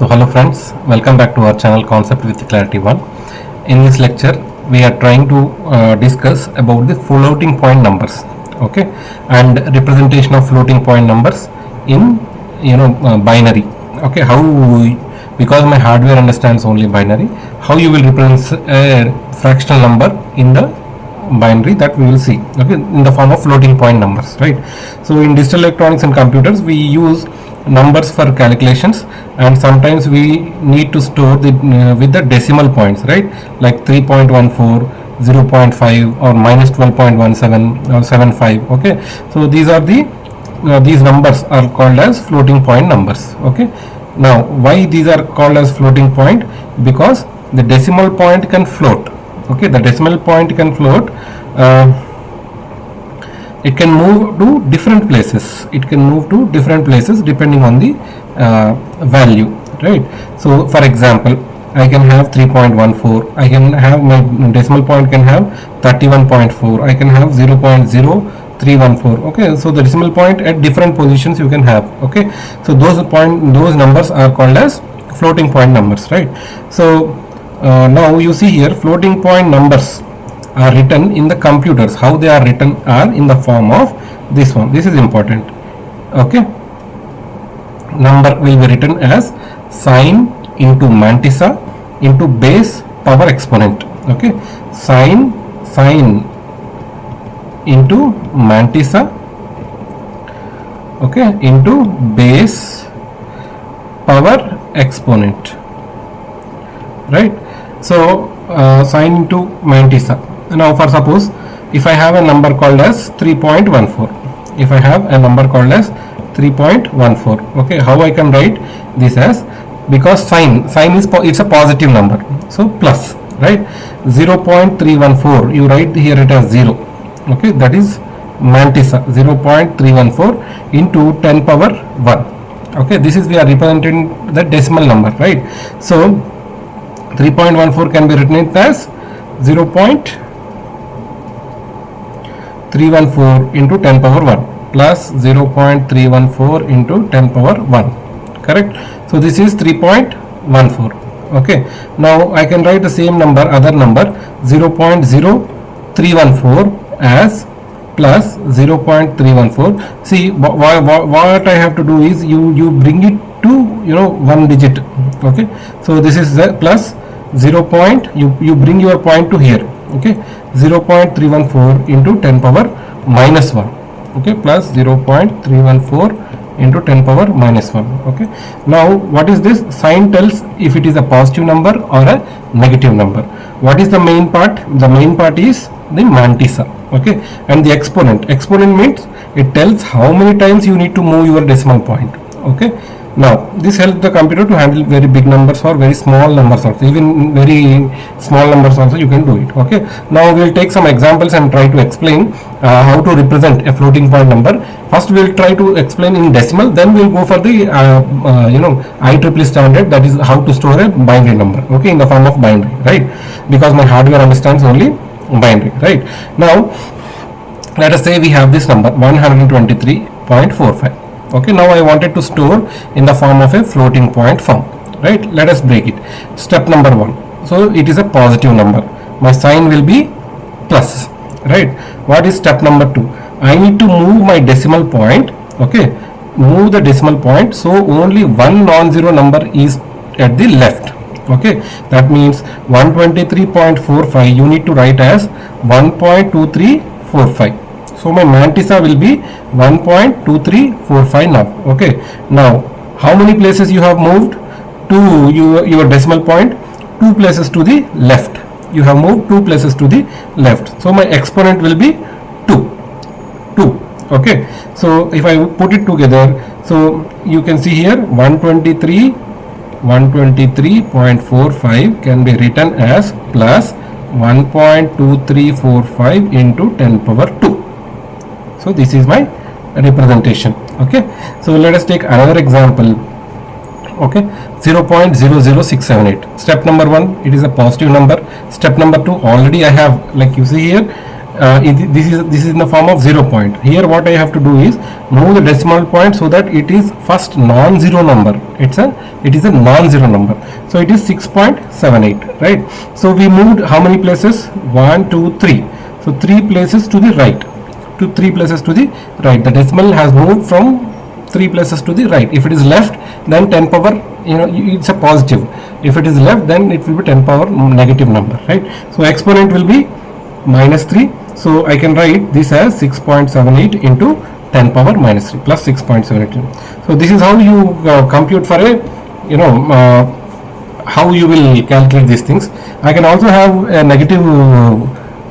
So hello friends, welcome back to our channel Concept with Clarity 1. In this lecture we are trying to discuss about the floating point numbers, okay, and representation of floating point numbers in binary. Okay, how because my hardware understands only binary, how you will represent a fractional number in the binary, that we will see, okay, in the form of floating point numbers, right? So in digital electronics and computers we use numbers for calculations, and sometimes we need to store the with the decimal points, right, like 3.14, 0.5 or minus 12.17 or 75. Okay, so these are the these numbers are called as floating point numbers. Okay, now why these are called as floating point? Because the decimal point can float. Okay, the decimal point can float. It can move to different places. It can move to different places depending on the value, right? So for example, I can have 3.14, I can have my decimal point can have 31.4, I can have 0.0314. okay, so the decimal point at different positions you can have. Okay, so those numbers are called as floating point numbers, right? So now you see here, floating point numbers are written in the computers. How they are written are in the form of this one. This is important. Okay, number will be written as sine into mantissa into base power exponent. Okay, sine into mantissa, okay, into base power exponent, right? So sine into mantissa. Now for suppose if I have a number called as 3.14, if I have a number called as 3.14, okay, how I can write this as, because sine is it's a positive number, so plus, right? 0.314 you write here it as 0. Okay, that is mantissa, 0.314 into 10 power 1. Okay, this is we are representing the decimal number, right? So 3.14 can be written as 0.314 into 10 power 1 plus 0.314 into 10 power 1, correct? So this is 3.14. okay, now I can write the same number, other number 0.0314 as plus 0.314. see what I have to do is you bring it to one digit. Okay, so this is the plus 0. You bring your point to here. Okay, 0.314 into 10 power minus 1. Okay, plus 0.314 into 10 power minus 1. Okay, now what is this? Sign tells if it is a positive number or a negative number. What is the main part? The main part is the mantissa. Okay, and the exponent means it tells how many times you need to move your decimal point. Okay, now this helps the computer to handle very big numbers or very small numbers also. Even very small numbers also you can do it. Okay, now we will take some examples and try to explain how to represent a floating point number. First we will try to explain in decimal, then we will go for the IEEE standard, that is how to store a binary number, okay, in the form of binary, right? Because my hardware understands only binary, right? Now let us say we have this number 123.45. okay, now I wanted to store in the form of a floating point form, right? Let us break it. Step number 1, so it is a positive number, my sign will be plus, right? What is step number 2? I need to move my decimal point. Okay, move the decimal point, so only one non-zero number is at the left. Okay, that means 123.45 you need to write as 1.2345. so my mantissa will be 1.2345 now. Okay, now how many places you have moved to your decimal point? 2 places to the left. You have moved 2 places to the left, so my exponent will be 2. Okay, so if I put it together, so you can see here 123.45 can be written as plus 1.2345 into 10 power 2. So this is my representation. Okay, so let us take another example. Okay, 0.00678. Step number 1, it is a positive number. Step number 2, already I have, like you see here, this is in the form of 0 point. Here what I have to do is move the decimal point so that it is first non-zero number. It is a non-zero number. So it is 6.78, right? So we moved how many places? 1, 2, 3. So 3 places to the right. The decimal has moved from 3 places to the right. If it is left, then 10 power, it's a positive. If it is left, then it will be 10 power negative number, right? So exponent will be minus 3. So I can write this as 6.78 into 10 power minus 3 plus 6.78. So this is how you compute for a, how you will calculate these things. I can also have a negative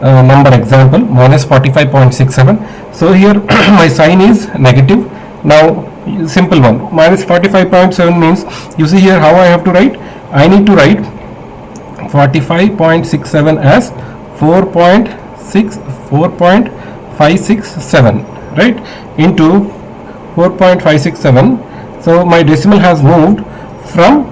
number example, minus 45.67. So here my sign is negative. Now simple one, minus 45.7 means, you see here how I have to write. I need to write 45.67 as 4.567, right, into 4.567. So my decimal has moved from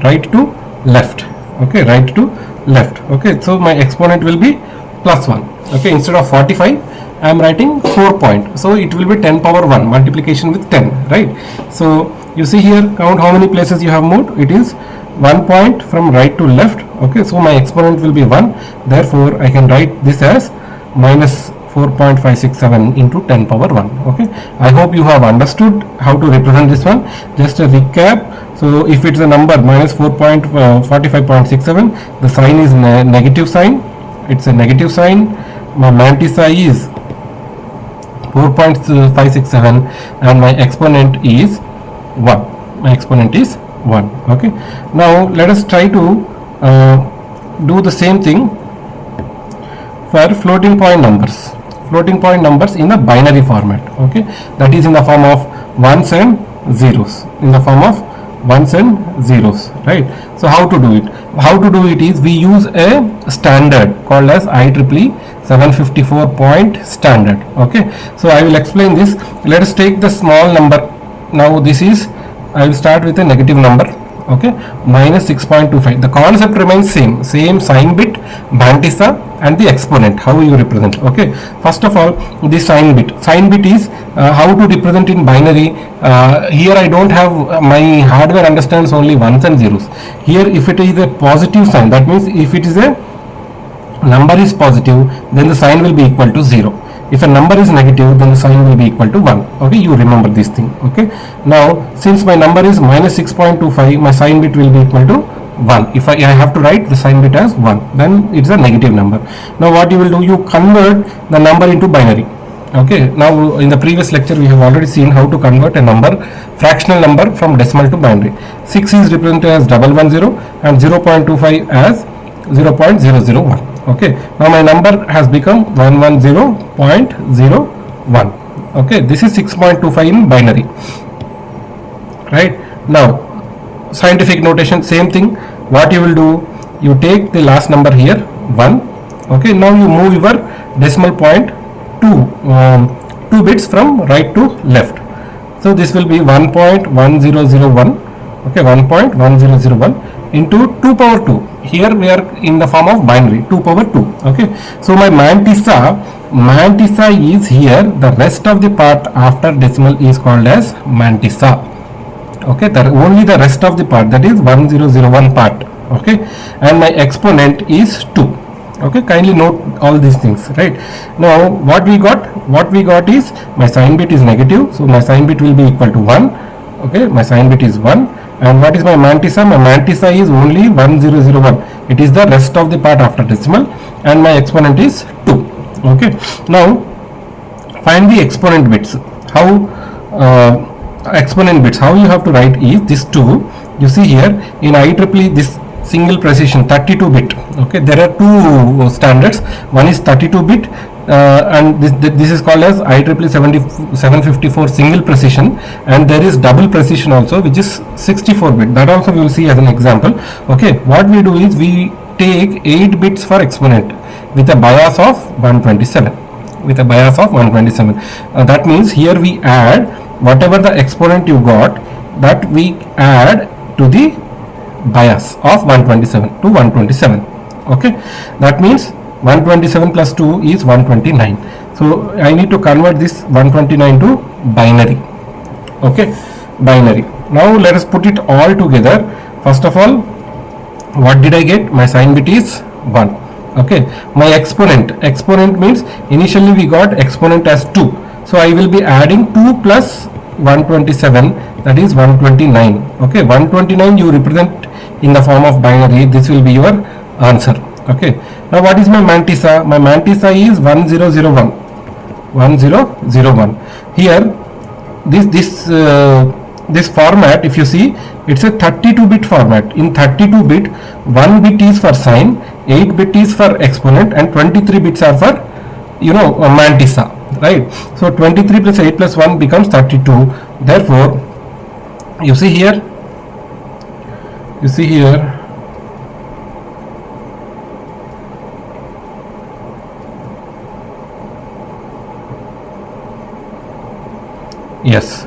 right to left. Okay, right to left. Okay, so my exponent will be plus 1. Okay, instead of 45 I am writing 4 point, so it will be 10 power 1 multiplication with 10, right? So you see here, count how many places you have moved. It is 1 point from right to left. Okay, so my exponent will be 1. Therefore I can write this as minus 4.567 into 10 power 1. Okay, I hope you have understood how to represent this one. Just a recap. So if it's a number minus 4.45.67, the sign is negative sign. It's a negative sign. My mantissa is 4.567 and my exponent is 1. Okay, now let us try to do the same thing for floating point numbers in the binary format. Okay, that is in the form of ones and zeros, right? So how to do it? Is we use a standard called as IEEE 754 point standard. Okay, so I will explain this. Let us take the small number. Now this is, I will start with a negative number. Okay, minus 6.25. The concept remains same sign bit, mantissa and the exponent, how you represent. Okay, first of all, the sign bit is how to represent in binary. Here I don't have, my hardware understands only ones and zeros. Here if it is a positive sign, that means if it is a number is positive, then the sign will be equal to 0. If a number is negative, then the sign will be equal to 1. Okay, you remember this thing. Okay, now since my number is minus 6.25, my sign bit will be equal to 1. If I have to write the sign bit as 1, then it's a negative number. Now what you will do, you convert the number into binary. Okay, now in the previous lecture we have already seen how to convert a number, fractional number, from decimal to binary. 6 is represented as 110 and 0.25 as 0.001. Okay, now my number has become 110.01. Okay, this is 6.25 in binary, right? Now scientific notation, same thing. What you will do, you take the last number here, 1. Okay, now you move your decimal point 2 bits from right to left. So this will be 1.1001. Okay, 1.1001 into 2 power 2. Here we are in the form of binary, 2 power 2. Okay, so my mantissa is here. The rest of the part after decimal is called as mantissa. Okay, only the rest of the part, that is 1001 part. Okay, and my exponent is 2. Okay, kindly note all these things, right? Now what we got is my sign bit is negative, so my sign bit will be equal to 1. Okay, my sign bit is 1. And what is my mantissa? My mantissa is only 1001. It is the rest of the part after decimal, and my exponent is 2. Okay, now find the exponent bits. How you have to write is this 2. You see here in IEEE, this single precision 32 bit. Okay, there are two standards. One is 32 bit and this is called as IEEE 754 single precision, and there is double precision also, which is 64 bit. That also we will see as an example. Okay, what we do is we take 8 bits for exponent with a bias of 127. That means here we add whatever the exponent you got, that we add to the bias of 127 to 127. Okay, that means 127 plus 2 is 129. So I need to convert this 129 to binary. Okay, binary. Now let us put it all together. First of all, what did I get? My sign bit is 1. Okay, my exponent means initially we got exponent as 2. So I will be adding 2 plus 127, that is 129. Okay, 129 you represent in the form of binary. This will be your answer. Okay, now what is my mantissa? My mantissa is 1001. 1001. Here this format, if you see, it's a 32-bit format. In 32-bit, 1 bit is for sign, 8 bit is for exponent, and 23 bits are for mantissa, right? So 23 plus 8 plus 1 becomes 32. Therefore, you see here, yes,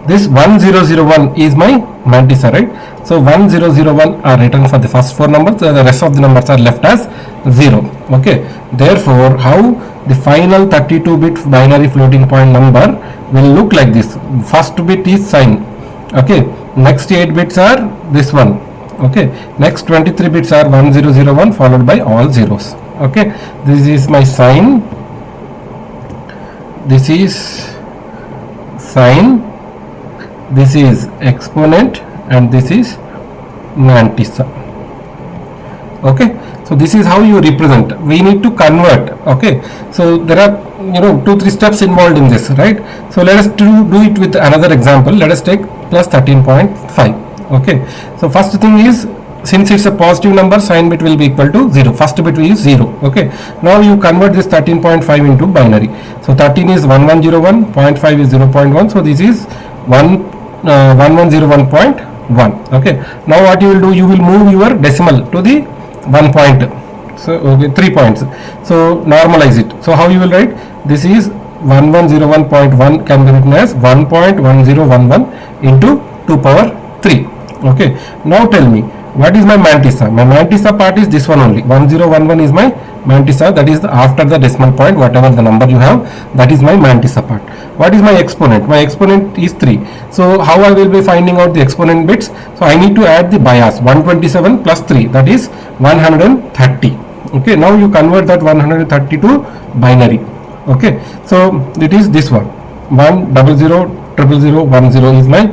this 1001 is my mantissa, right? So 1001 are written for the first 4 numbers, the rest of the numbers are left as 0. Okay, therefore how the final 32-bit binary floating point number will look like this. First bit is sign. Okay, next 8 bits are this one. Okay, next 23 bits are 1001 followed by all zeros. Okay, this is my sign, this is sign, this is exponent, and this is mantissa. Okay, so this is how you represent. We need to convert. Okay, so there are 2-3 steps involved in this, right? So let us do it with another example. Let us take plus 13.5. okay, so first thing is, since it's a positive number, sign bit will be equal to 0. First bit is 0. Okay, now you convert this 13.5 into binary. So 13 is 1101, 0.5 is 0.1, so this is 1101.1. okay, now what you will do, you will move your decimal to the 1 point, so okay, 3 points, so normalize it. So how you will write, this is 1101.1 can be written as 1.1011 into 2 power 3. Okay, now tell me, what is my mantissa? My mantissa part is this one only. 1011 is my mantissa, that is after the decimal point, whatever the number you have, that is my mantissa part. What is my exponent? My exponent is 3. So how I will be finding out the exponent bits? So I need to add the bias, 127 plus 3, that is 130. Okay, now you convert that 130 to binary. Okay, so it is this one, 100000010 is my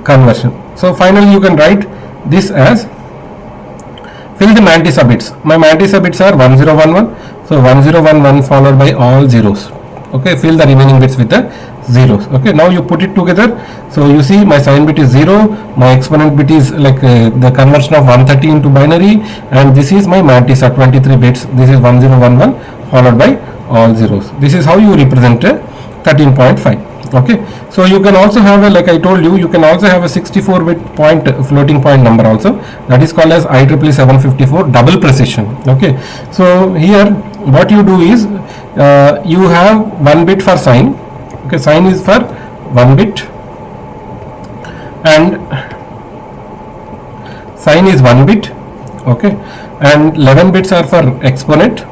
conversion. So finally you can write this as, fill the mantissa bits. My mantissa bits are 1011, so 1011 followed by all zeros. Okay, fill the remaining bits with the zeros. Okay, now you put it together. So you see my sign bit is 0, my exponent bit is like the conversion of 130 into binary, and this is my mantissa, 23 bits. This is 1011 followed by all zeros. This is how you represent a 13.5. okay, so you can also have a, like I told you, you can also have a 64-bit point floating point number also, that is called as IEEE 754 double precision. Okay, so here what you do is, you have 1 bit for sign. Okay, sign is for 1 bit, and sign is 1 bit. Okay, and 11 bits are for exponent,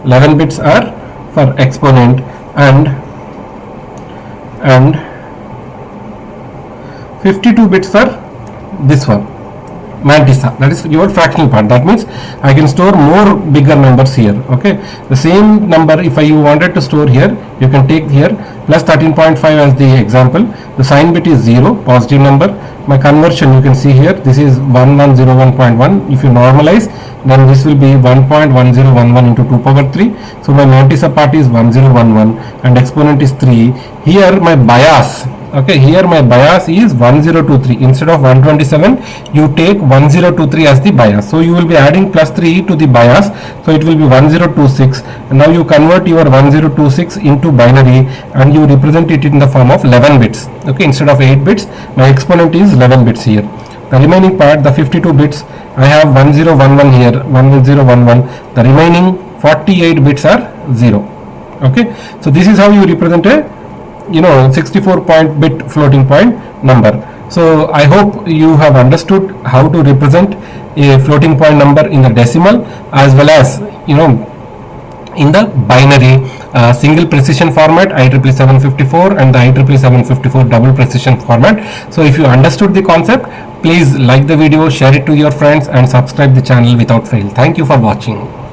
11 bits are for exponent, and 52 bits for this one, mantissa, that is your fractional part. That means I can store more bigger numbers here. Okay, the same number, if you wanted to store here, you can take here plus 13.5 as the example. The sign bit is 0, positive number. My conversion, you can see here, this is 1101.1. If you normalize, then this will be 1.1011 into 2 power 3. So my mantissa part is 1011 and exponent is 3. Here my bias, okay, here my bias is 1023. Instead of 127, you take 1023 as the bias. So you will be adding plus 3 to the bias, so it will be 1026. And now you convert your 1026 into binary and you represent it in the form of 11 bits. Okay, instead of 8 bits, my exponent is 11 bits here. The remaining part, the 52 bits, I have 1011 here, 1011. The remaining 48 bits are 0. Okay, so this is how you represent a 64 bit floating point number. So I hope you have understood how to represent a floating point number in the decimal, as well as in the binary single precision format IEEE 754 and the IEEE 754 double precision format. So if you understood the concept, please like the video, share it to your friends and subscribe the channel without fail. Thank you for watching.